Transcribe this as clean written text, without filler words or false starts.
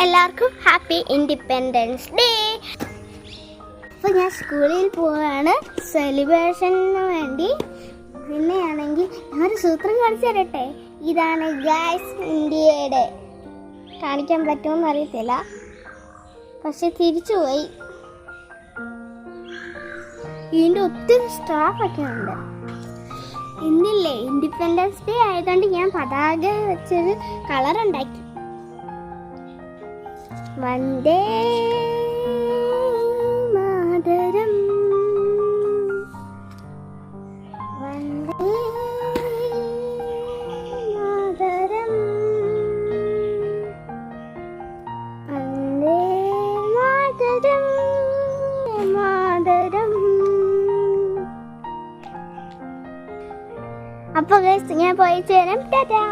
എല്ലാവർക്കും happy independence day. അപ്പോൾ ഞാൻ സ്കൂളിൽ പോവാണ് സെലിബ്രേഷന് വേണ്ടി. പിന്നെയാണെങ്കിൽ ഞാനൊരു സൂത്രം കാണിച്ചു തരട്ടെ. ഇതാണ് ഗൈസ് ഇന്ത്യയുടെ. കാണിക്കാൻ പറ്റുമെന്ന് അറിയത്തില്ല, പക്ഷെ തിരിച്ചുപോയി. ഇതിൻ്റെ ഒത്തിരി സ്റ്റാഫൊക്കെ ഉണ്ട്. ഇന്നില്ലേ ഇൻഡിപെൻഡൻസ് ഡേ ആയതുകൊണ്ട് ഞാൻ പതാക വെച്ചൊരു കളറുണ്ടാക്കി. വന്ദേ മാതരം, വന്ദേ മാതരം, വന്ദേ മാതരം, മാതരം. അപ്പോൾ ഞാൻ പോയി ചേരാം. ടാറ്റാ.